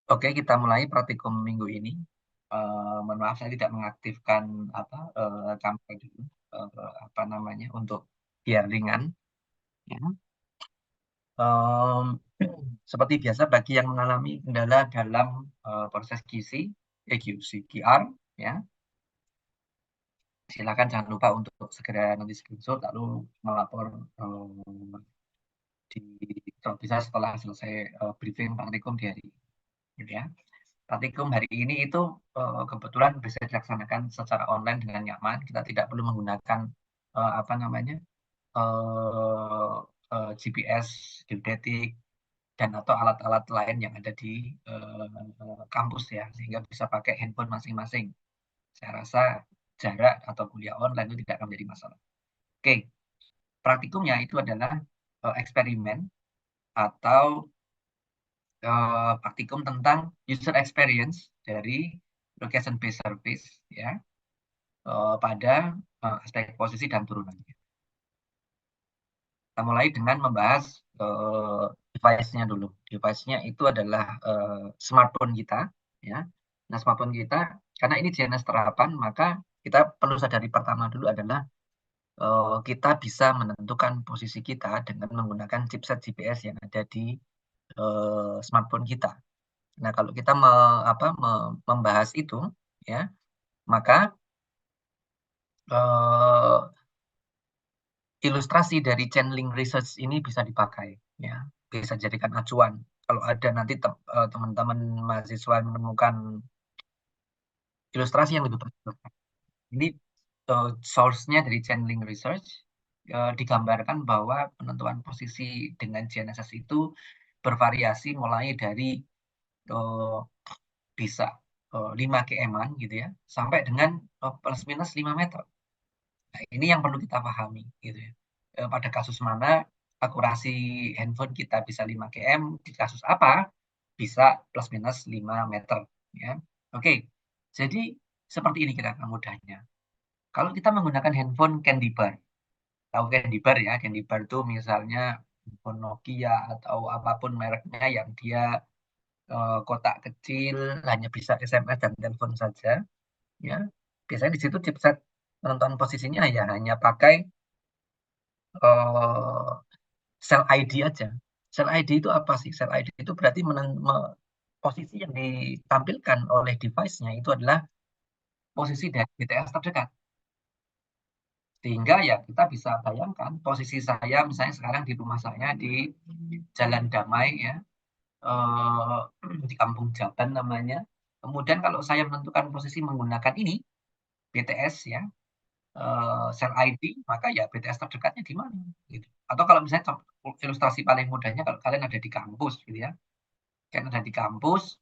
Oke, kita mulai praktikum minggu ini. Mohon maaf saya tidak mengaktifkan kamera dulu, apa namanya, untuk biar ringan. Ya. Em, seperti biasa bagi yang mengalami kendala dalam proses QR, ya, silakan jangan lupa untuk segera nanti screenshot lalu melapor kalau bisa setelah selesai briefing praktikum di hari ini, gitu ya. Praktikum hari ini itu kebetulan bisa dilaksanakan secara online dengan nyaman. Kita tidak perlu menggunakan apa namanya eh, GPS, geodetik, dan atau alat-alat lain yang ada di kampus ya, sehingga bisa pakai handphone masing-masing. Saya rasa jarak atau kuliah online itu tidak akan menjadi masalah. Oke, praktikumnya itu adalah eksperimen atau praktikum tentang user experience dari location based service ya pada aspek posisi dan turunannya. Kita mulai dengan membahas device-nya dulu. Device-nya itu adalah smartphone kita ya. Nah, smartphone kita karena ini jenis terapan maka kita perlu sadari pertama dulu adalah kita bisa menentukan posisi kita dengan menggunakan chipset GPS yang ada di smartphone kita. Nah, kalau kita membahas itu, ya, maka ilustrasi dari channeling research ini bisa dipakai, ya, bisa jadikan acuan. Kalau ada nanti teman-teman mahasiswa menemukan ilustrasi yang lebih perspektif, ini source-nya dari channeling research digambarkan bahwa penentuan posisi dengan GNSS itu bervariasi mulai dari uh, bisa 5 km gitu ya, sampai dengan plus minus 5 meter. Nah, ini yang perlu kita pahami gitu ya. Pada kasus mana akurasi handphone kita bisa 5 km, di kasus apa bisa plus minus 5 meter ya. Oke. Jadi seperti ini kira-kira mudahnya. Kalau kita menggunakan handphone Candy Bar, tahu Candy Bar ya, Candy Bar itu misalnya handphone Nokia atau apapun mereknya yang dia kotak kecil, hanya bisa SMS dan telepon saja, ya. Biasanya di situ chipset penentuan posisinya ya hanya pakai uh, cell ID aja. Cell ID itu apa sih? Cell ID itu berarti posisi yang ditampilkan oleh device-nya itu adalah posisi dari BTS terdekat. Sehingga ya kita bisa bayangkan posisi saya misalnya sekarang di rumah saya di Jalan Damai ya, di Kampung Jaban namanya. Kemudian kalau saya menentukan posisi menggunakan ini BTS ya, sel ID, maka ya BTS terdekatnya di mana gitu. Atau kalau misalnya ilustrasi paling mudahnya kalau kalian ada di kampus gitu ya. Kan ada di kampus,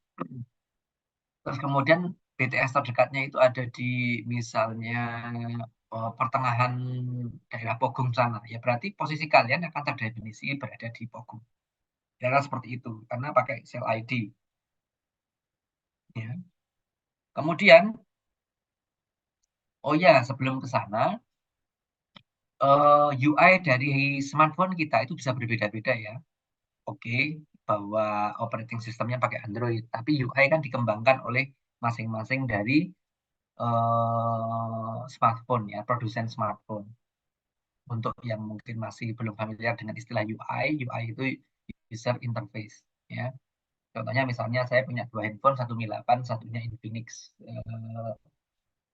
terus kemudian BTS terdekatnya itu ada di misalnya pertengahan daerah Pogong sana. Ya berarti posisi kalian akan terdefinisi berada di Pogong. Ya seperti itu karena pakai sel ID ya. Kemudian oh ya sebelum ke sana UI dari smartphone kita itu bisa berbeda-beda ya. Oke, bahwa operating sistemnya pakai Android, tapi UI kan dikembangkan oleh masing-masing dari smartphone ya, produsen smartphone. Untuk yang mungkin masih belum familiar dengan istilah UI itu user interface ya. Contohnya misalnya saya punya dua handphone, satu Mi 8, satunya Infinix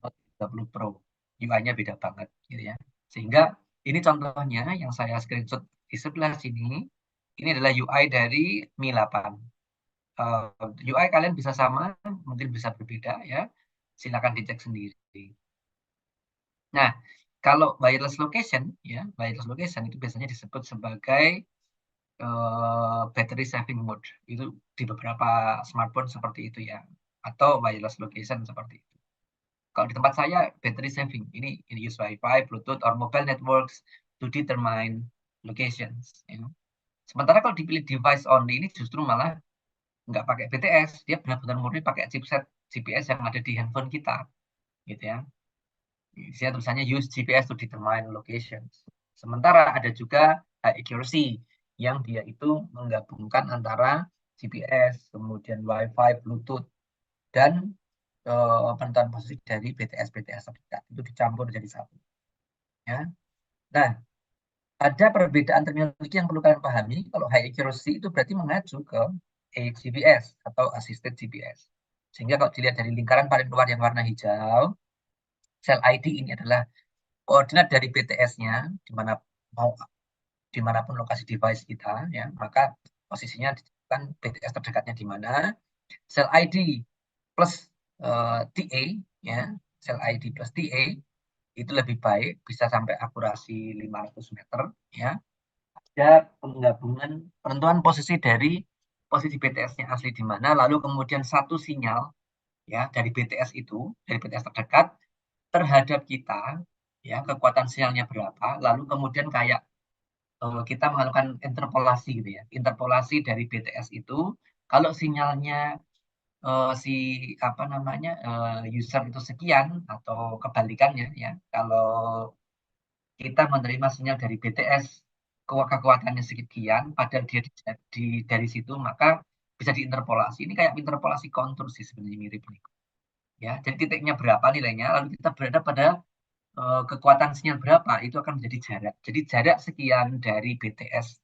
Note 30 Pro. UI-nya beda banget gitu ya. Sehingga ini contohnya yang saya screenshot di sebelah sini. Ini adalah UI dari Mi 8. UI kalian bisa sama, mungkin bisa berbeda ya. Silakan dicek sendiri. Nah, kalau wireless location ya, wireless location itu biasanya disebut sebagai battery saving mode. Itu di beberapa smartphone seperti itu ya, atau wireless location seperti itu. Kalau di tempat saya battery saving ini use Wi-Fi, Bluetooth, or mobile networks to determine locations. Ya. Sementara kalau dipilih device only ini justru malah nggak pakai BTS, dia benar-benar murni pakai chipset GPS yang ada di handphone kita, gitu ya. Saya tulisannya use GPS to determine locations. Sementara ada juga high accuracy yang dia itu menggabungkan antara GPS, kemudian Wi-Fi, Bluetooth, dan penentuan posisi dari BTS terdekat itu dicampur jadi satu. Ya. Nah, ada perbedaan terminologi yang perlu kalian pahami. Kalau high accuracy itu berarti mengacu ke AGPS atau Assisted GPS. Sehingga kalau dilihat dari lingkaran paling luar yang warna hijau, sel ID ini adalah koordinat dari BTS-nya, dimanapun lokasi device kita, ya, maka posisinya kan BTS terdekatnya di mana. Sel ID plus TA, ya, sel ID plus TA itu lebih baik, bisa sampai akurasi 500 meter, ya. Ada penggabungan penentuan posisi dari posisi BTS-nya asli di mana, lalu kemudian satu sinyal, ya, dari BTS itu, dari BTS terdekat terhadap kita, ya, kekuatan sinyalnya berapa, lalu kemudian kayak kita melakukan interpolasi gitu ya. Interpolasi dari BTS itu, kalau sinyalnya si apa namanya user itu sekian atau kebalikannya, ya, kalau kita menerima sinyal dari BTS kekuatannya sekian, padahal dia dari situ, maka bisa diinterpolasi. Ini kayak interpolasi kontur sih sebenarnya, mirip nih. Ya, jadi titiknya berapa nilainya, lalu kita berada pada kekuatan sinyal berapa, itu akan menjadi jarak. Jadi jarak sekian dari BTS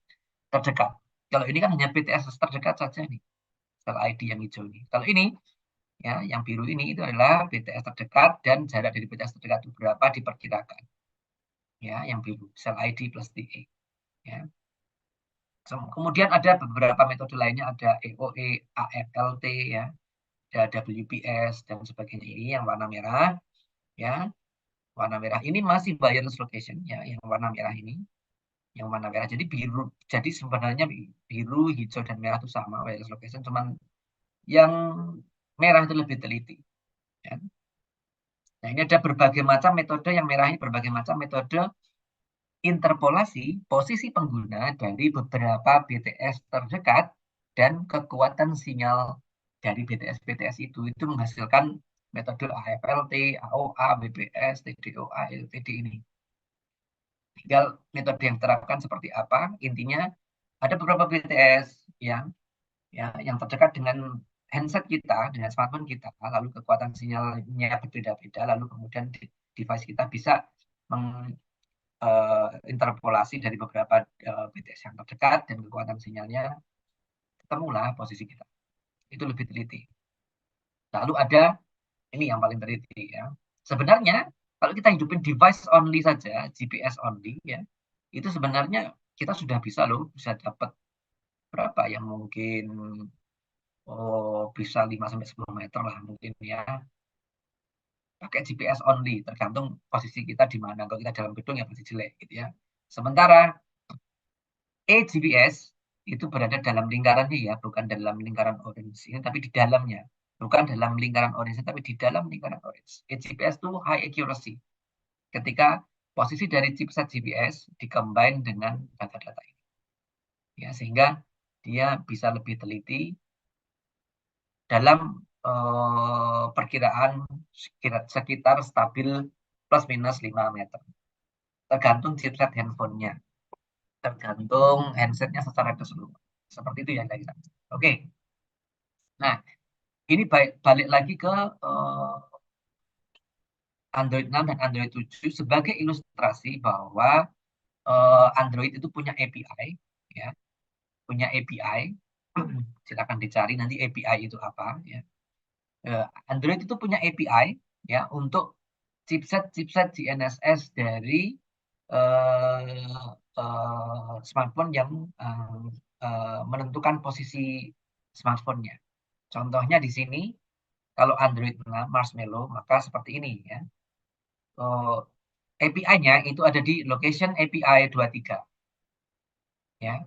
terdekat. Kalau ini kan hanya BTS terdekat saja nih, sel ID yang hijau ini. Kalau ini, ya, yang biru ini itu adalah BTS terdekat dan jarak dari BTS terdekat itu berapa diperkirakan. Ya, yang biru, sel ID plus TA. Ya. Kemudian ada beberapa metode lainnya, ada EOE, AFLT, ya, ada WPS dan sebagainya. Ini yang warna merah, ya. Warna merah ini masih wireless location, ya, yang warna merah ini, yang warna merah. Jadi biru, jadi sebenarnya biru, hijau dan merah itu sama wireless location, cuman yang merah itu lebih teliti. Ya. Nah, ini ada berbagai macam metode, yang merah ini berbagai macam metode interpolasi posisi pengguna dari beberapa BTS terdekat dan kekuatan sinyal dari BTS itu menghasilkan metode AFLT, AOA, BPS, TDOA, LTD ini. Tinggal metode yang diterapkan seperti apa, intinya ada beberapa BTS yang terdekat dengan handset kita, dengan smartphone kita, lalu kekuatan sinyalnya berbeda-beda, lalu kemudian device kita bisa interpolasi dari beberapa BTS yang terdekat dan kekuatan sinyalnya, ketemulah posisi kita. Itu lebih teliti. Lalu ada ini yang paling teliti, ya. Sebenarnya kalau kita hidupin device only saja, GPS only, ya, itu sebenarnya kita sudah bisa loh, bisa dapat berapa ya, mungkin bisa 5 sampai 10 meter lah mungkin, ya. Pakai GPS only, tergantung posisi kita di mana. Kalau kita dalam gedung ya pasti jelek gitu, ya. Sementara AGPS itu berada dalam lingkarannya, ya, bukan dalam lingkaran orange ini, tapi di dalamnya. Bukan dalam lingkaran orange, tapi di dalam lingkaran orange. AGPS itu high accuracy. Ketika posisi dari chipset GPS dikombin dengan data-data ini. Ya, sehingga dia bisa lebih teliti dalam perkiraan sekitar stabil plus minus 5 meter. Tergantung chipset handphonenya. Tergantung handsetnya secara keseluruhan. Seperti itu ya, guys. Oke. Nah, ini balik lagi ke Android 6 dan Android 7 sebagai ilustrasi bahwa Android itu punya API, ya, punya API. Silakan dicari nanti API itu apa, ya. Android itu punya API, ya, untuk chipset GNSS dari smartphone yang menentukan posisi smartphone-nya. Contohnya di sini, kalau Android 6 Marshmallow, maka seperti ini, ya. API-nya itu ada di location API 23. Ya.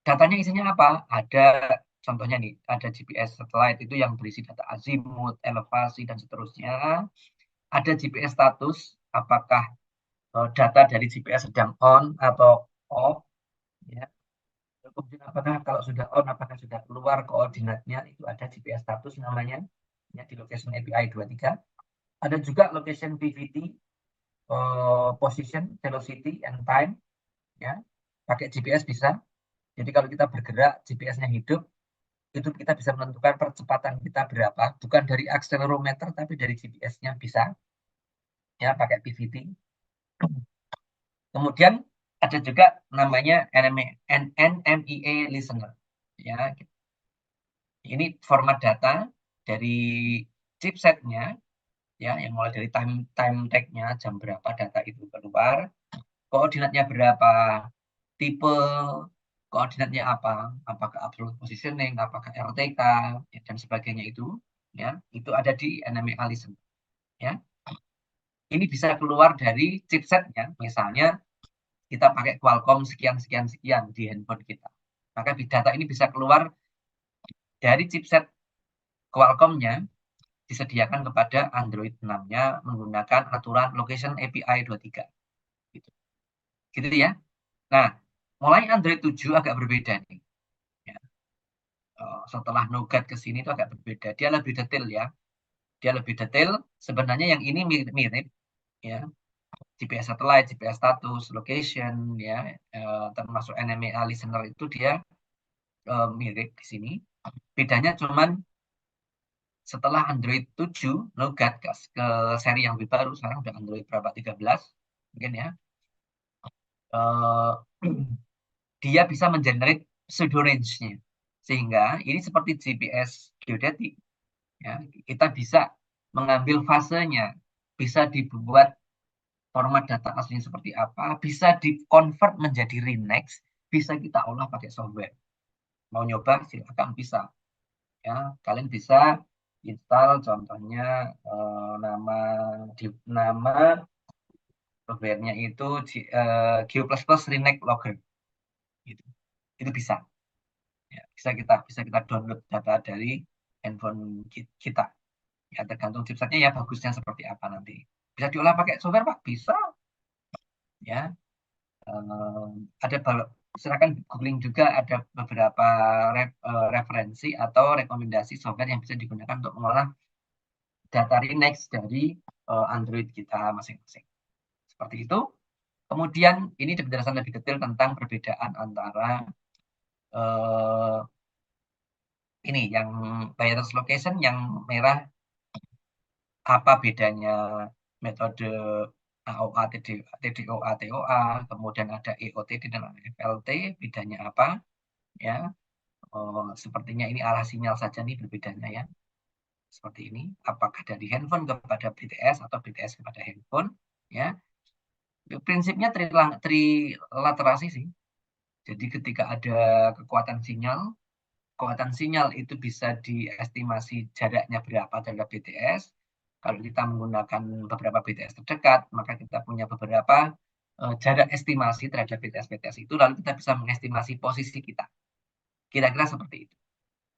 Datanya isinya apa? Ada contohnya nih, ada GPS satellite itu yang berisi data azimut, elevasi, dan seterusnya. Ada GPS status, apakah data dari GPS sedang on atau off. Ya. Kemudian apakah kalau sudah on, apakah sudah keluar koordinatnya, itu ada GPS status namanya, ya, di location API 23. Ada juga location PVT, position, velocity, and time, ya. Pakai GPS bisa. Jadi kalau kita bergerak, GPS-nya hidup, itu kita bisa menentukan percepatan kita berapa, bukan dari accelerometer tapi dari GPS-nya bisa, ya pakai PVT. Kemudian ada juga namanya NMEA listener, ya. Ini format data dari chipsetnya, ya, yang mulai dari time tag-nya, jam berapa data itu keluar, koordinatnya berapa, tipe koordinatnya apa, apakah absolute positioning, apakah RTK, ya, dan sebagainya itu ada di NMEA listener, ya. Ini bisa keluar dari chipsetnya, misalnya kita pakai Qualcomm sekian sekian sekian di handphone kita. Maka big data ini bisa keluar dari chipset Qualcomm-nya, disediakan kepada Android 6-nya menggunakan aturan Location API 23. Gitu. Gitu ya. Nah, mulai Android 7 agak berbeda nih. Ya. Setelah Nougat ke sini itu agak berbeda. Dia lebih detail ya. Dia lebih detail. Sebenarnya yang ini mirip ya. GPS satellite, GPS status, location, ya, termasuk NMEA listener itu dia mirip di sini. Bedanya cuman setelah Android 7 Nougat ke seri yang lebih baru, sekarang udah Android berapa, 13 mungkin ya, eh, dia bisa mengenerate pseudo range-nya, sehingga ini seperti GPS geodetik, ya, kita bisa mengambil fasenya, bisa dibuat format data aslinya seperti apa, bisa di-convert menjadi renex, bisa kita olah pakai software. Mau nyoba silakan, bisa, ya. Kalian bisa install contohnya nama softwarenya itu Geo++ Renex Logger gitu. Itu bisa, ya, bisa kita download data dari handphone kita, ya, tergantung chipsetnya ya, bagusnya seperti apa nanti. Bisa diolah pakai software Pak, bisa, ya. Ada silakan googling juga, ada beberapa referensi atau rekomendasi software yang bisa digunakan untuk mengolah data Renex dari Android kita masing-masing. Seperti itu. Kemudian ini penjelasan lebih detail tentang perbedaan antara eh, ini yang wireless location yang merah, apa bedanya metode AOA, TDOA, TOA, kemudian ada EOTD dan FLT, bedanya apa, ya. Sepertinya ini arah sinyal saja nih berbedanya, ya. Seperti ini, apakah dari handphone kepada BTS atau BTS kepada handphone, ya. Prinsipnya trilaterasi sih. Jadi ketika ada kekuatan sinyal itu bisa diestimasi jaraknya berapa terhadap BTS. Kalau kita menggunakan beberapa BTS terdekat, maka kita punya beberapa jarak estimasi terhadap BTS-BTS itu, lalu kita bisa mengestimasi posisi kita. Kira-kira seperti itu.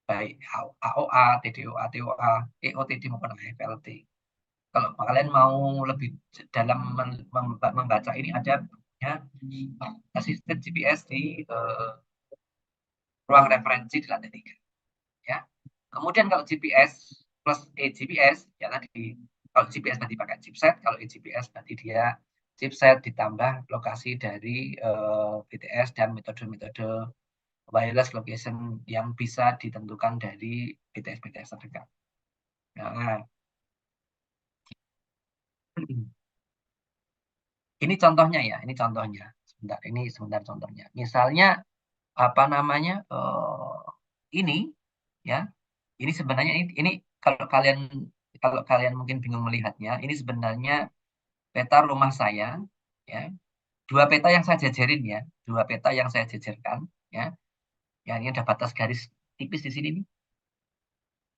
Baik AOA, TDOA, TOA, EOTD maupun AFLT. Kalau kalian mau lebih dalam membaca ini, ada ya, asisten GPS di ruang referensi di lantai 3. Ya. Kemudian kalau GPS plus eGPS, ya tadi, kalau GPS nanti pakai chipset, kalau eGPS nanti dia chipset ditambah lokasi dari BTS dan metode-metode wireless location yang bisa ditentukan dari BTS-BTS terdekat. Nah, ini contohnya ya, ini contohnya. Sebentar contohnya. Misalnya apa namanya, ini, ya, ini sebenarnya ini kalau kalian mungkin bingung melihatnya, ini sebenarnya peta rumah saya, ya. Dua peta yang saya jajarin, ya, dua peta yang saya jajarkan, ya. Yang ini ada batas garis tipis di sini nih,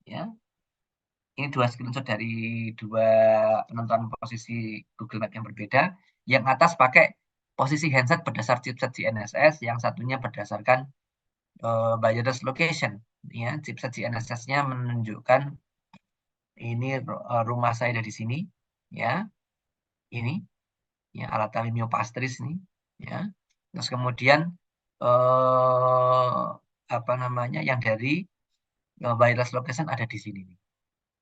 ya. Ini dua screenshot dari dua penentuan posisi Google Map yang berbeda. Yang atas pakai posisi handset berdasar chipset GNSS, yang satunya berdasarkan wireless location, ya. Chipset GNSS-nya menunjukkan ini rumah saya ada di sini, ya. Ini, ya, alat Mio Pastris nih, ya. Terus kemudian apa namanya, yang dari wireless location ada di sini nih.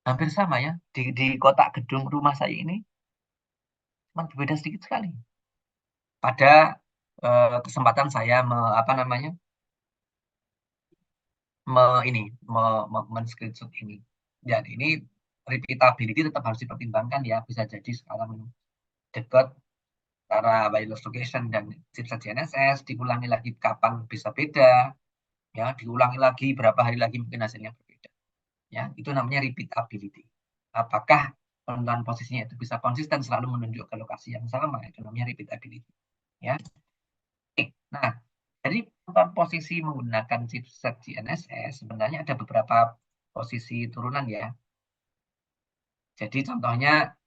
Hampir sama ya, di kotak gedung rumah saya ini cuma berbeda sedikit sekali. Pada kesempatan saya apa namanya, ini men-screenshot ini. Dan ini repeatability tetap harus dipertimbangkan ya. Bisa jadi sekarang dekat cara wireless location dan chipset GNSS, diulangi lagi kapan bisa beda, ya, diulangi lagi berapa hari lagi mungkin hasilnya berbeda. Ya, itu namanya repeatability. Apakah penentuan posisinya itu bisa konsisten selalu menunjuk ke lokasi yang sama, itu namanya repeatability. Ya. Nah, jadi penentuan posisi menggunakan chipset GNSS sebenarnya ada beberapa posisi turunan ya. Jadi contohnya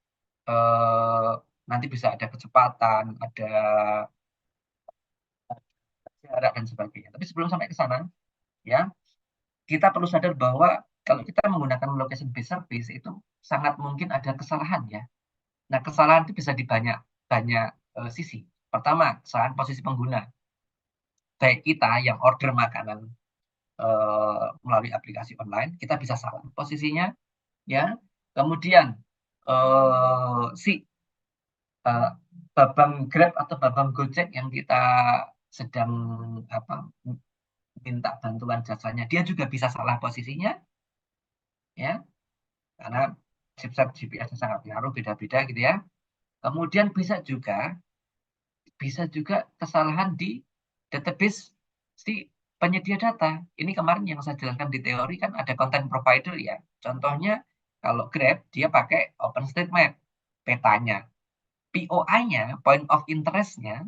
nanti bisa ada kecepatan, ada jarak dan sebagainya. Tapi sebelum sampai ke sana, ya, kita perlu sadar bahwa kalau kita menggunakan location based service itu sangat mungkin ada kesalahan ya. Nah, kesalahan itu bisa di banyak banyak sisi. Pertama, kesalahan posisi pengguna. Baik kita yang order makanan melalui aplikasi online, kita bisa salah posisinya, ya. Kemudian si uh, babang Grab atau babang Gojek yang kita sedang apa minta bantuan jasanya, dia juga bisa salah posisinya, ya, karena chipset GPS sangat ngaruh beda-beda gitu ya. Kemudian bisa juga kesalahan di database si penyedia data. Ini kemarin yang saya jelaskan di teori kan ada content provider ya. Contohnya kalau Grab dia pakai OpenStreetMap petanya. POI-nya, point of interest-nya,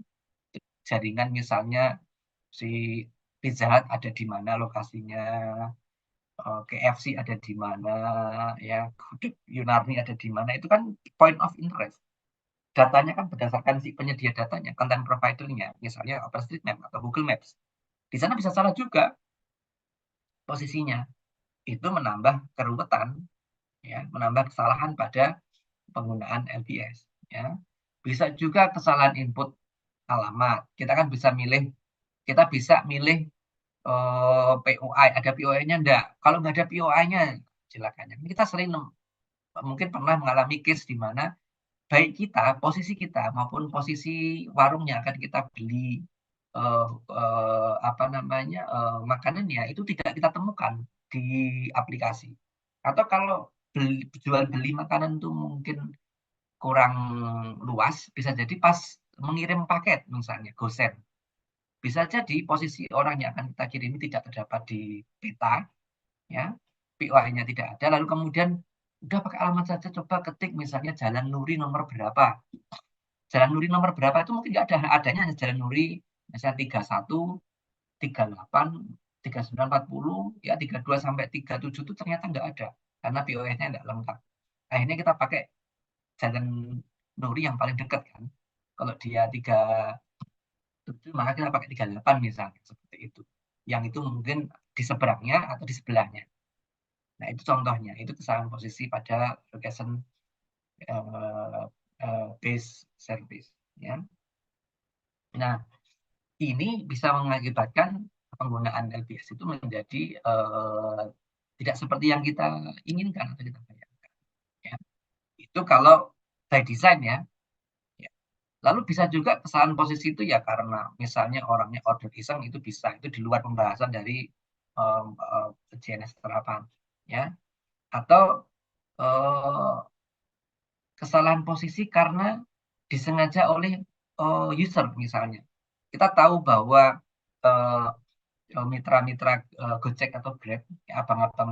jaringan misalnya si Pizza Hut ada di mana lokasinya, KFC ada di mana, ya, Gudeg Yunarni ada di mana, itu kan point of interest. Datanya kan berdasarkan si penyedia datanya, content provider-nya, misalnya OpenStreetMap atau Google Maps. Di sana bisa salah juga posisinya. Itu menambah keruwetan, ya, menambah kesalahan pada penggunaan LBS. Ya. Bisa juga kesalahan input alamat. Kita bisa milih POI. Ada POI-nya enggak? Kalau nggak ada POI-nya, silakan. Kita sering mungkin pernah mengalami case di mana baik kita, posisi kita maupun posisi warung yang akan kita beli eh, apa namanya makanannya itu tidak kita temukan di aplikasi. Atau kalau jual beli makanan itu mungkin kurang luas, bisa jadi pas mengirim paket misalnya GoSend. Bisa jadi posisi orang yang akan kita kirimi tidak terdapat di peta, ya, POI-nya tidak ada, lalu kemudian udah pakai alamat saja, coba ketik misalnya Jalan Nuri nomor berapa. Jalan Nuri nomor berapa itu mungkin nggak ada, adanya hanya Jalan Nuri misalnya 31, 38, 39, 40, ya 32 sampai 37 itu ternyata nggak ada karena POI-nya nggak lengkap. Akhirnya kita pakai Jalan Nuri yang paling dekat kan. Kalau dia 37, maka kita pakai 38 misalnya, seperti itu. Yang itu mungkin di seberangnya atau di sebelahnya. Nah, itu contohnya. Itu kesalahan posisi pada location uh, base service. Ya. Nah, ini bisa mengakibatkan penggunaan LBS itu menjadi tidak seperti yang kita inginkan atau kita bayangkan. Ya. Itu kalau by design ya. Ya. Lalu bisa juga kesalahan posisi itu ya karena misalnya orangnya order iseng itu bisa. Itu di luar pembahasan dari GNS terapan. Ya. Atau uh, kesalahan posisi karena disengaja oleh user misalnya. Kita tahu bahwa eh, mitra-mitra Gojek atau Grab, ya, abang-abang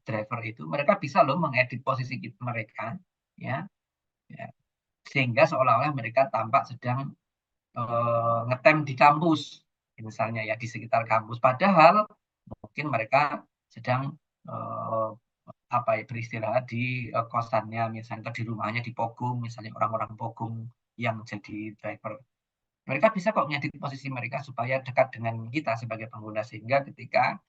driver itu, mereka bisa loh mengedit posisi mereka, ya, ya, sehingga seolah-olah mereka tampak sedang ngetem di kampus, misalnya ya di sekitar kampus. Padahal mungkin mereka sedang eh, apa ya beristirahat di kosannya misalnya atau di rumahnya di Pogung misalnya orang-orang Pogung yang jadi driver. Mereka bisa kok ngedit posisi mereka supaya dekat dengan kita sebagai pengguna sehingga ketika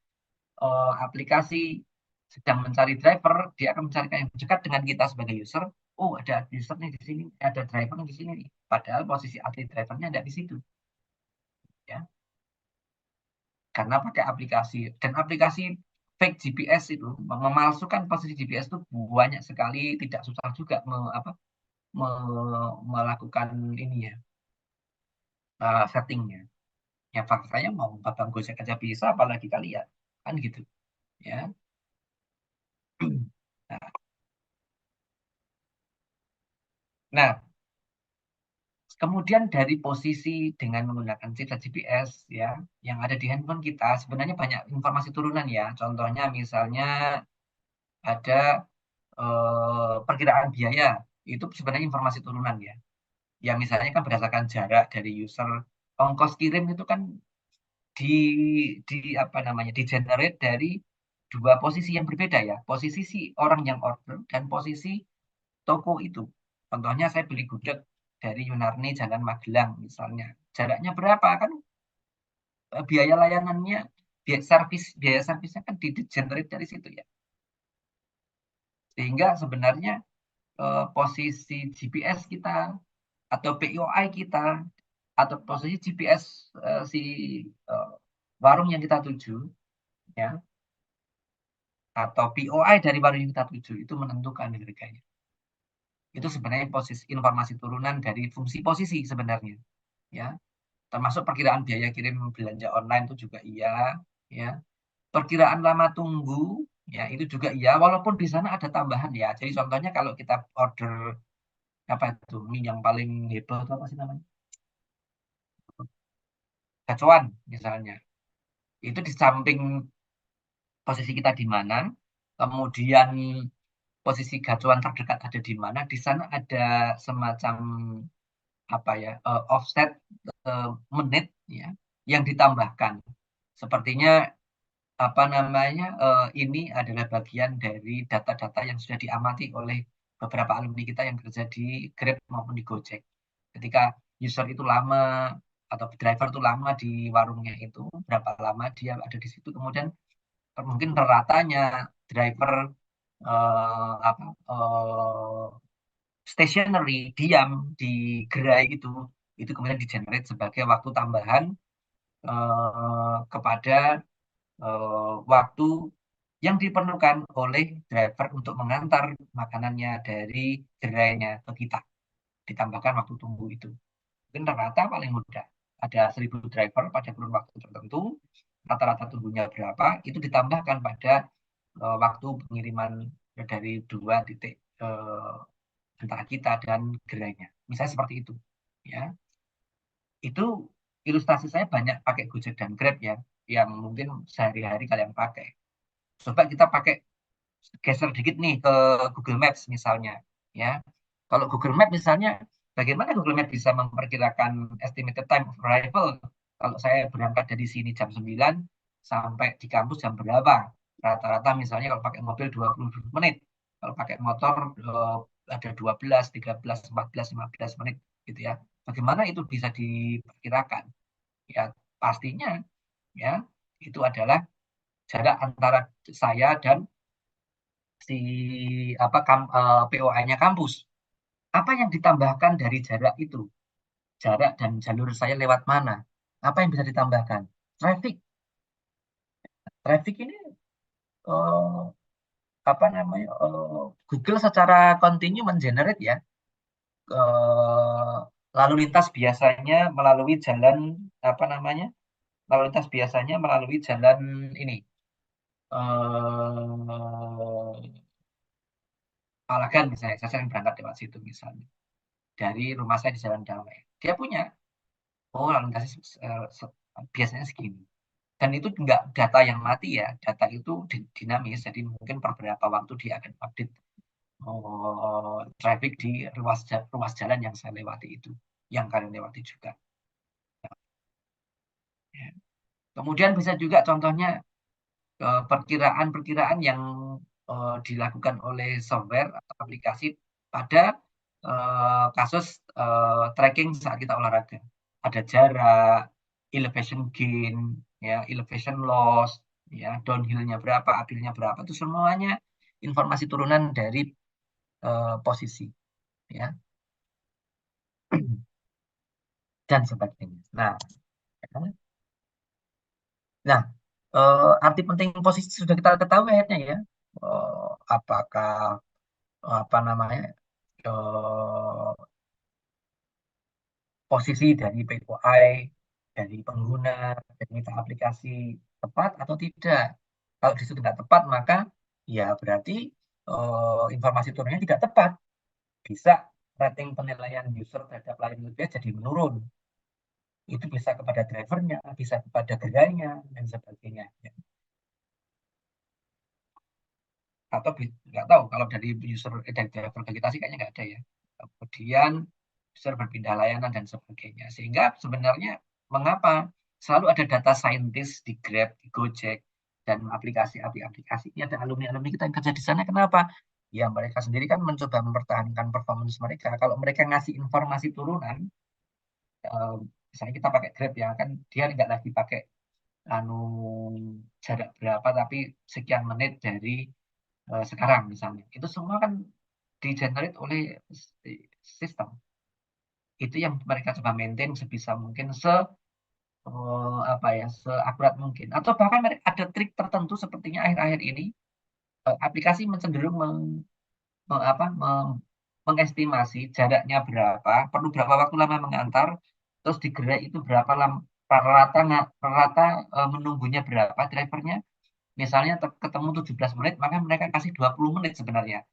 aplikasi sedang mencari driver, dia akan mencarikan yang dekat dengan kita sebagai user. Oh, ada user nih di sini, ada driver di sini nih. Padahal posisi asli drivernya ada di situ, ya. Karena pakai aplikasi dan aplikasi fake GPS itu memalsukan posisi GPS itu banyak sekali, tidak susah juga melakukan ini ya settingnya. Ya faktanya mau babang Gojek aja bisa, apalagi kalian kan gitu. ya. Nah, kemudian dari posisi dengan menggunakan citra GPS ya, yang ada di handphone kita sebenarnya banyak informasi turunan ya. Contohnya misalnya ada perkiraan biaya, itu sebenarnya informasi turunan ya. Ya misalnya kan berdasarkan jarak dari user, ongkos kirim itu kan di di apa namanya, di generate dari dua posisi yang berbeda ya. Posisi si orang yang order dan posisi toko itu. Contohnya saya beli gudeg dari Yunarni Jalan Magelang misalnya. Jaraknya berapa kan, biaya layanannya, biaya servisnya kan di generate dari situ ya. Sehingga sebenarnya posisi GPS kita atau POI kita atau posisi GPS si eh, warung yang kita tuju ya, atau POI dari warung yang kita tuju itu menentukan harganya. Itu sebenarnya posisi informasi turunan dari fungsi posisi sebenarnya ya. Termasuk perkiraan biaya kirim belanja online itu juga iya ya. Perkiraan lama tunggu ya itu juga iya, walaupun di sana ada tambahan ya. Jadi contohnya kalau kita order apa itu mie yang paling heboh itu apa sih namanya? Gacuan misalnya. Itu di samping posisi kita di mana, kemudian posisi gacuan terdekat ada di mana, di sana ada semacam apa ya, offset menit ya yang ditambahkan. Sepertinya apa namanya, ini adalah bagian dari data-data yang sudah diamati oleh beberapa alumni kita yang kerja di Grab maupun di Gojek. Ketika user itu lama atau driver itu lama di warungnya itu, berapa lama dia ada di situ, kemudian mungkin ratanya driver apa stationary diam di gerai itu kemudian di generate sebagai waktu tambahan kepada waktu yang diperlukan oleh driver untuk mengantar makanannya dari gerainya ke kita, ditambahkan waktu tunggu itu. Mungkin rata paling mudah ada 1.000 driver pada kurun waktu tertentu, rata-rata tunggunya berapa, itu ditambahkan pada waktu pengiriman dari dua titik antara kita dan gerainya. Misalnya seperti itu. Ya, itu ilustrasi saya banyak pakai Gojek dan Grab ya, yang mungkin sehari-hari kalian pakai. Coba kita pakai geser dikit nih ke Google Maps misalnya, ya. Kalau Google Maps misalnya, bagaimana Google Maps bisa memperkirakan estimated time of arrival? Kalau saya berangkat dari sini jam 9 sampai di kampus jam berapa? Rata-rata misalnya kalau pakai mobil 20 menit, kalau pakai motor ada 12, 13, 14, 15 menit gitu ya. Bagaimana itu bisa diperkirakan? Ya, pastinya ya itu adalah jarak antara saya dan si apa POI-nya kampus. Apa yang ditambahkan dari jarak itu? Jarak dan jalur saya lewat mana? Apa yang bisa ditambahkan? Traffic. Traffic ini eh, apa namanya? Google secara kontinu mengenerate ya. eh, Lalu lintas biasanya melalui jalan apa namanya? Lalu lintas biasanya melalui jalan ini. Palagan misalnya, saya sering berangkat lewat situ misalnya. Dari rumah saya di Jalan Damai. Dia punya, oh lalu lintasnya biasanya segini. Dan itu enggak data yang mati ya, data itu dinamis, jadi mungkin per beberapa waktu dia akan update traffic di ruas jalan yang saya lewati itu, yang kalian lewati juga. Ya. Kemudian bisa juga contohnya perkiraan-perkiraan yang dilakukan oleh software atau aplikasi pada kasus tracking saat kita olahraga. Ada jarak, elevation gain, ya, elevation loss, ya, downhill-nya berapa, uphill-nya berapa, itu semuanya informasi turunan dari posisi, ya, dan sebagainya. Nah, arti penting posisi sudah kita ketahui akhirnya ya. Apakah apa namanya eh, posisi dari POI, dari pengguna, dari mitra aplikasi tepat atau tidak. Kalau di situ nggak tepat, maka ya berarti informasi turunnya tidak tepat. Bisa rating penilaian user terhadap layanan web jadi menurun. Itu bisa kepada drivernya, bisa kepada gerainya, dan sebagainya. Ya. Atau nggak tahu kalau dari user dari driver ke kita sih kayaknya nggak ada ya. Kemudian user berpindah layanan dan sebagainya. Sehingga sebenarnya mengapa selalu ada data scientist di Grab, di Gojek, dan aplikasi ini ada alumni-alumni kita yang kerja di sana. Kenapa? Ya mereka sendiri kan mencoba mempertahankan performance mereka. Kalau mereka ngasih informasi turunan, eh, misalnya kita pakai Grab ya kan dia nggak lagi pakai anu jarak berapa tapi sekian menit dari sekarang misalnya. Itu semua kan di-generate oleh sistem. Itu yang mereka coba maintain sebisa mungkin apa ya seakurat mungkin. Atau bahkan ada trik tertentu sepertinya akhir-akhir ini aplikasi mencenderung mengestimasi jaraknya berapa, perlu berapa waktu lama mengantar, terus digerak itu berapa lama rata rata menunggunya berapa drivernya. Misalnya ketemu 17 menit, maka mereka kasih 20 menit sebenarnya.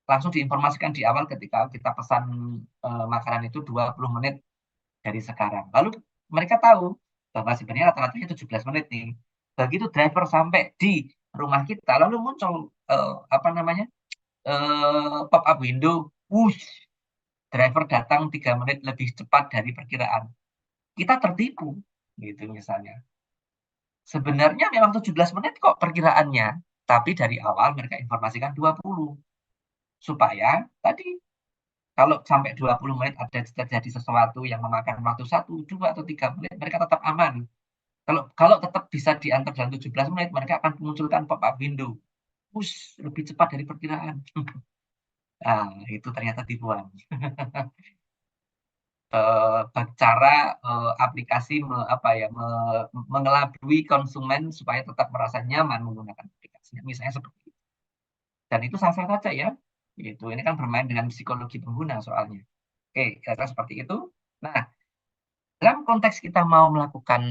Langsung diinformasikan di awal ketika kita pesan makanan itu 20 menit dari sekarang. Lalu mereka tahu bahwa sebenarnya rata-ratanya 17 menit nih. Begitu driver sampai di rumah kita, lalu muncul apa namanya pop up window, wush, driver datang 3 menit lebih cepat dari perkiraan. Kita tertipu, gitu misalnya. Sebenarnya memang 17 menit kok perkiraannya, tapi dari awal mereka informasikan 20. Supaya tadi kalau sampai 20 menit ada terjadi sesuatu yang memakan waktu 1, 2, atau 3 menit, mereka tetap aman. Kalau tetap bisa diantar dalam 17 menit, mereka akan mengunculkan pop-up window. Push, lebih cepat dari perkiraan. Nah, itu ternyata tipuan. Cara aplikasi apa ya, mengelabui konsumen supaya tetap merasa nyaman menggunakan aplikasinya. Misalnya seperti itu. Dan itu sah-sah saja ya. Gitu. Ini kan bermain dengan psikologi pengguna soalnya. Oke, kira-kira seperti itu. Nah, dalam konteks kita mau melakukan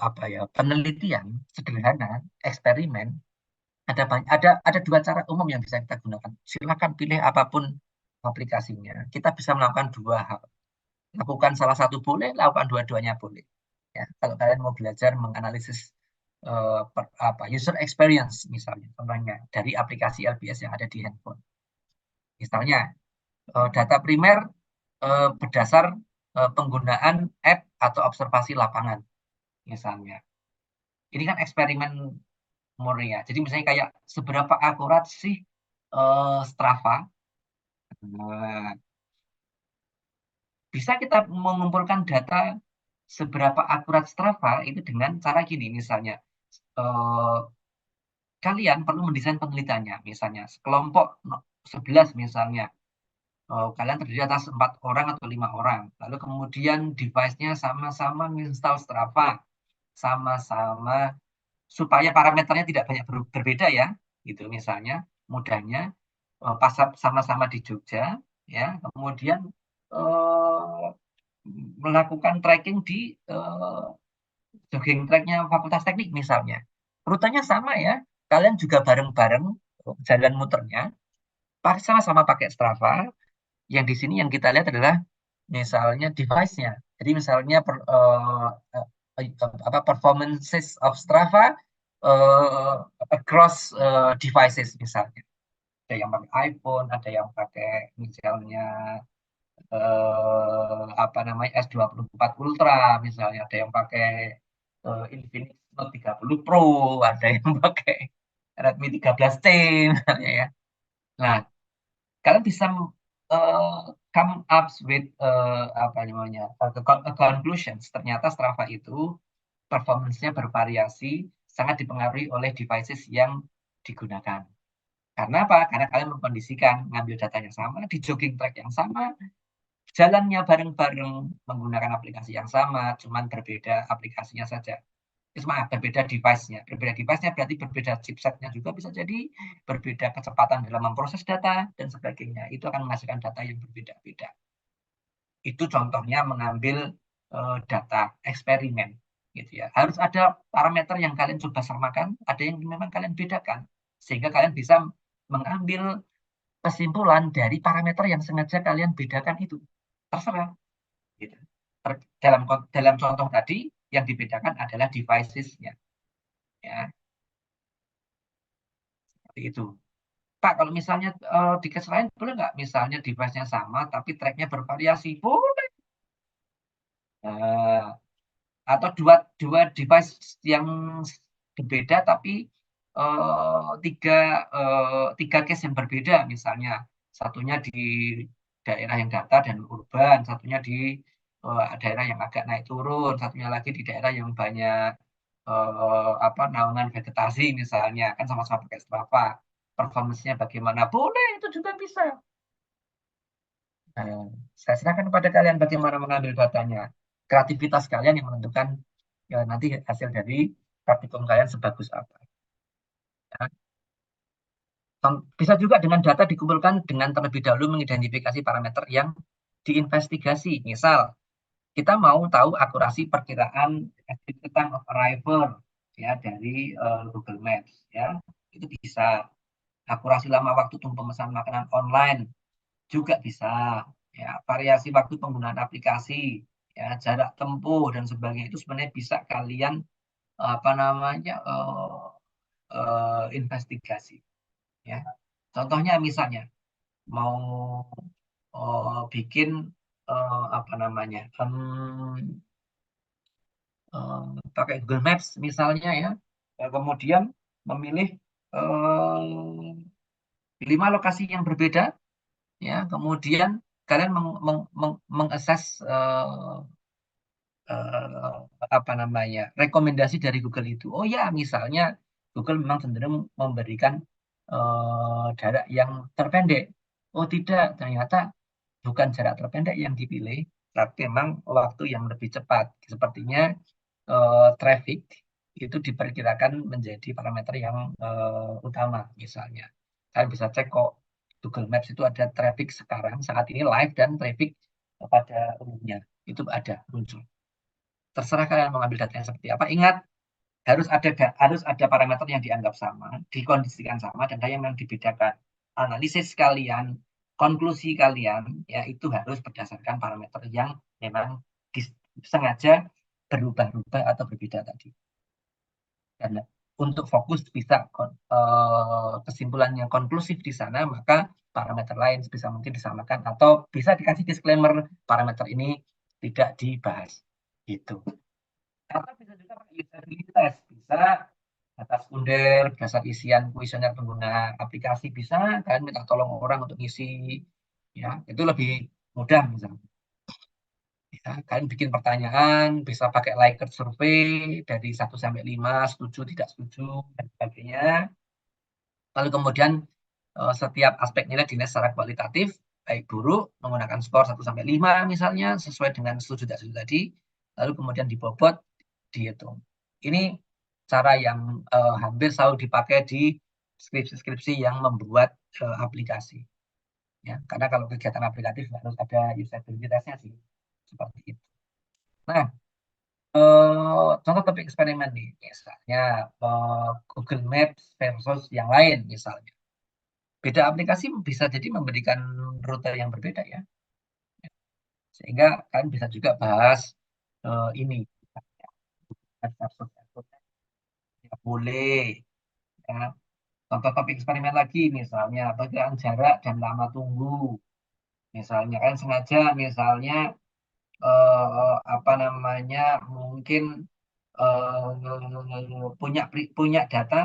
apa ya penelitian sederhana, eksperimen, ada dua cara umum yang bisa kita gunakan. Silakan pilih apapun aplikasinya. Kita bisa melakukan dua hal. Lakukan salah satu boleh, lakukan dua-duanya boleh. Ya, kalau kalian mau belajar menganalisis apa user experience misalnya, contohnya dari aplikasi LBS yang ada di handphone. Misalnya data primer berdasar penggunaan app atau observasi lapangan misalnya. Ini kan eksperimen murni ya. Jadi misalnya kayak seberapa akurat sih Strava. Nah, bisa kita mengumpulkan data seberapa akurat Strava itu dengan cara gini misalnya. eh, Kalian perlu mendesain penelitiannya. Misalnya sekelompok 11 misalnya. Kalian terdiri atas 4 orang atau 5 orang. Lalu kemudian device-nya sama-sama install Strava. Sama-sama supaya parameternya tidak banyak berbeda ya. Gitu misalnya mudahnya pas sama-sama di Jogja ya. Kemudian eh, melakukan tracking di jogging tracknya Fakultas Teknik misalnya. Rutenya sama ya. Kalian juga bareng-bareng jalan muternya. Sama-sama pakai Strava. Yang di sini yang kita lihat adalah misalnya device-nya. Jadi misalnya apa performances of Strava across devices misalnya. Ada yang pakai iPhone, ada yang pakai misalnya apa namanya S24 Ultra misalnya, ada yang pakai Infinix Note 30 Pro, ada yang pakai Redmi 13C misalnya ya. Nah, kalian bisa uh, come up with apa namanya conclusions. Ternyata Strava itu performance-nya bervariasi, sangat dipengaruhi oleh devices yang digunakan. Karena apa? Karena kalian mengkondisikan ngambil data yang sama di jogging track yang sama, jalannya bareng-bareng menggunakan aplikasi yang sama, cuman berbeda aplikasinya saja. Maaf, berbeda device-nya. Berbeda device-nya berarti berbeda chipset-nya juga bisa jadi, berbeda kecepatan dalam memproses data, dan sebagainya. Itu akan menghasilkan data yang berbeda-beda. Itu contohnya mengambil data eksperimen. gitu ya. Harus ada parameter yang kalian coba samakan, ada yang memang kalian bedakan, sehingga kalian bisa mengambil kesimpulan dari parameter yang sengaja kalian bedakan itu. Terserah. Gitu. Dalam contoh tadi, yang dibedakan adalah devices-nya. Ya, seperti itu. Pak, kalau misalnya di case lain, boleh nggak misalnya device-nya sama, tapi track-nya bervariasi? Boleh. Nah, atau dua dua device yang berbeda tapi tiga tiga case yang berbeda, misalnya satunya di daerah yang datar dan urban, satunya di daerah yang agak naik turun, satunya lagi di daerah yang banyak apa naungan vegetasi misalnya, kan sama-sama pakai Strava, performance-nya bagaimana, boleh itu juga bisa. Nah, saya serahkan kepada kalian bagaimana mengambil datanya. Kreativitas kalian yang menentukan ya, nanti hasil dari praktikum kalian sebagus apa. Ya. Bisa juga dengan data dikumpulkan dengan terlebih dahulu mengidentifikasi parameter yang diinvestigasi. Misal, kita mau tahu akurasi perkiraan estimated time of arrival ya dari Google Maps ya. Itu bisa. Akurasi lama waktu tunggu pemesan makanan online juga bisa. Ya, variasi waktu penggunaan aplikasi, ya, jarak tempuh dan sebagainya itu sebenarnya bisa kalian apa namanya investigasi. Ya, contohnya misalnya mau bikin apa namanya eh, pakai Google Maps misalnya ya, kemudian memilih eh, 5 lokasi yang berbeda, ya, kemudian kalian mengakses eh, apa namanya rekomendasi dari Google itu. Oh ya, misalnya Google memang cenderung memberikan jarak yang terpendek. Oh tidak, ternyata bukan jarak terpendek yang dipilih, tapi memang waktu yang lebih cepat. Sepertinya traffic itu diperkirakan menjadi parameter yang utama, misalnya. Kalian bisa cek kok Google Maps itu ada traffic sekarang saat ini live dan traffic pada umumnya itu ada muncul. Terserah kalian mengambil datanya seperti apa. Ingat, harus ada parameter yang dianggap sama, dikondisikan sama, dan ada yang memang dibedakan. Analisis kalian, konklusi kalian, ya itu harus berdasarkan parameter yang memang sengaja berubah-ubah atau berbeda tadi. Dan untuk fokus bisa kesimpulan yang konklusif di sana, maka parameter lain bisa mungkin disamakan atau bisa dikasih disclaimer parameter ini tidak dibahas. Gitu. Atau bisa juga pakai usability test, bisa data sekunder, dasar isian kuesioner pengguna aplikasi bisa, kalian minta tolong orang untuk ngisi, ya itu lebih mudah misalnya. Ya, kalian bikin pertanyaan, bisa pakai Likert survei dari 1 sampai 5, setuju, tidak setuju, dan sebagainya. Lalu kemudian setiap aspek nilai dinilai secara kualitatif, baik buruk, menggunakan skor 1 sampai 5 misalnya, sesuai dengan setuju tidak setuju tadi. Lalu kemudian dibobot, dihitung. Ini cara yang hampir selalu dipakai di skripsi-skripsi yang membuat aplikasi. Ya, karena kalau kegiatan aplikatif harus ada usability testnya sih, seperti itu. Nah, contoh topik eksperimen nih, misalnya Google Maps versus yang lain misalnya. Beda aplikasi bisa jadi memberikan rute yang berbeda ya. Sehingga kalian bisa juga bahas ini versus ya, boleh ya. Contoh topik eksperimen lagi misalnya perbedaan jarak dan lama tunggu. Misalnya kan sengaja misalnya apa namanya mungkin punya data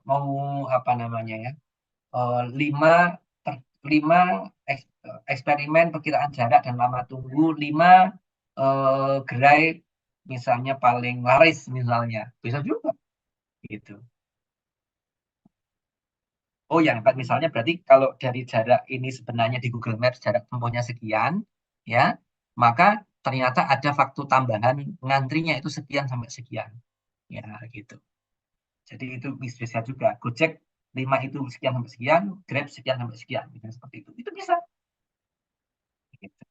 mau apa namanya ya 5 lima eksperimen perkiraan jarak dan lama tunggu 5 gerai misalnya paling laris misalnya bisa juga gitu. Oh ya, misalnya berarti kalau dari jarak ini sebenarnya di Google Maps jarak tempuhnya sekian, ya, maka ternyata ada waktu tambahan ngantrinya itu sekian sampai sekian, ya gitu. Jadi itu bisa juga. Gojek 5 itu sekian sampai sekian, Grab sekian sampai sekian, gitu, seperti itu. Itu bisa. Gitu.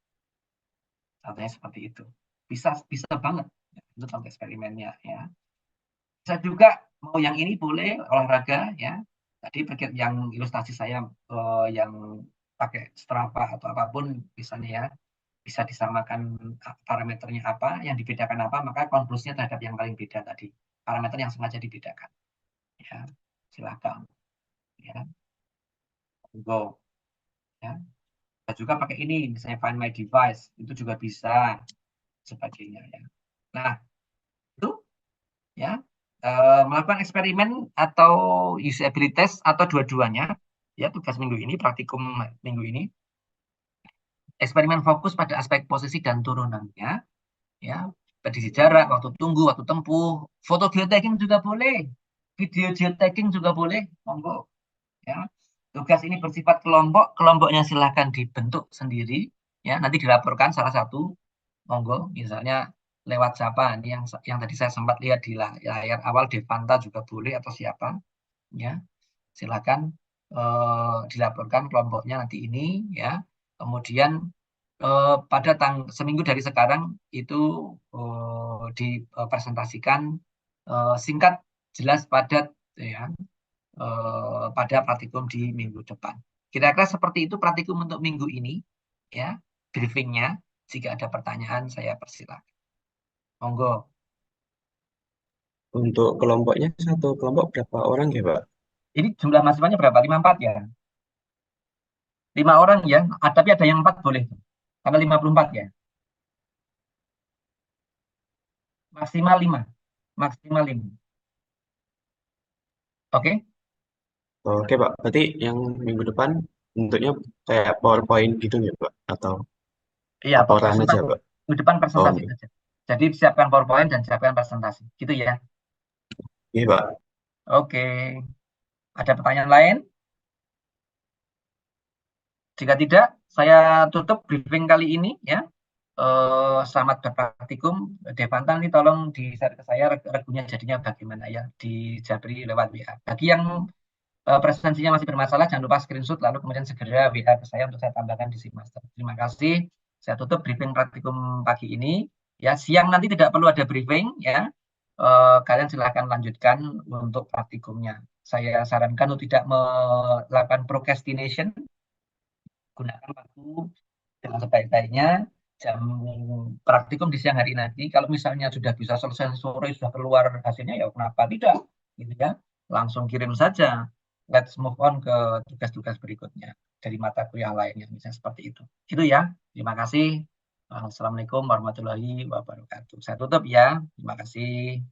Contohnya seperti itu. Bisa bisa banget. Itu contoh eksperimennya ya. Bisa juga mau yang ini boleh olahraga ya. Tadi pakai yang ilustrasi saya yang pakai Strava atau apapun misalnya ya, bisa disamakan parameternya apa, yang dibedakan apa, maka konklusinya terhadap yang paling beda tadi. Parameter yang sengaja dibedakan. Ya, silakan. Ya, go. Ya. Bisa juga pakai ini, misalnya Find My Device, itu juga bisa sebagainya ya. Nah, itu ya melakukan eksperimen atau usability test atau dua-duanya ya tugas minggu ini, praktikum minggu ini. Eksperimen fokus pada aspek posisi dan turunannya ya, prediksi jarak, waktu tunggu, waktu tempuh, foto geotagging juga boleh, video geotagging juga boleh, monggo ya. Tugas ini bersifat kelompok, kelompoknya silahkan dibentuk sendiri ya, nanti dilaporkan salah satu, monggo, misalnya lewat siapa ini yang tadi saya sempat lihat di layar awal, Devanta juga boleh atau siapa ya, silakan dilaporkan kelompoknya nanti ini ya. Kemudian pada seminggu dari sekarang itu dipresentasikan singkat, jelas, padat ya pada praktikum di minggu depan. Kira-kira seperti itu praktikum untuk minggu ini ya, briefingnya. Jika ada pertanyaan saya persilakan. Monggo. Untuk kelompoknya satu kelompok berapa orang ya, Pak? Ini jumlah mahasiswanya berapa? 54 ya? 5 orang ya, tapi ada yang 4 boleh. Karena 54 ya. Maksimal 5. Maksimal 5. Oke? Oke, Pak. Berarti yang minggu depan bentuknya kayak PowerPoint gitu ya, Pak? Atau Iya, laporan aja, presentasi. Pak? Minggu depan Oh, presentasi oke. saja. Jadi siapkan PowerPoint dan siapkan presentasi. Gitu ya. Iya, Pak. Oke. Ada pertanyaan lain? Jika tidak, saya tutup briefing kali ini ya. Selamat berpraktikum. Devanta ini tolong di-share ke saya regunya jadinya bagaimana ya, di Jabri lewat WA. Bagi yang presensinya masih bermasalah, jangan lupa screenshot lalu kemudian segera WA ke saya untuk saya tambahkan di Master. Terima kasih. Saya tutup briefing praktikum pagi ini. Ya, siang nanti tidak perlu ada briefing ya. Kalian silahkan lanjutkan untuk praktikumnya. Saya sarankan untuk tidak melakukan procrastination, gunakan waktu dengan sebaik-baiknya. Jam praktikum di siang hari nanti, kalau misalnya sudah bisa selesai sore, sudah keluar hasilnya, ya kenapa tidak, gitu ya. Langsung kirim saja. Let's move on ke tugas-tugas berikutnya dari mata kuliah lainnya, misalnya seperti itu. Gitu ya. Terima kasih. Assalamualaikum warahmatullahi wabarakatuh. Saya tutup ya. Terima kasih.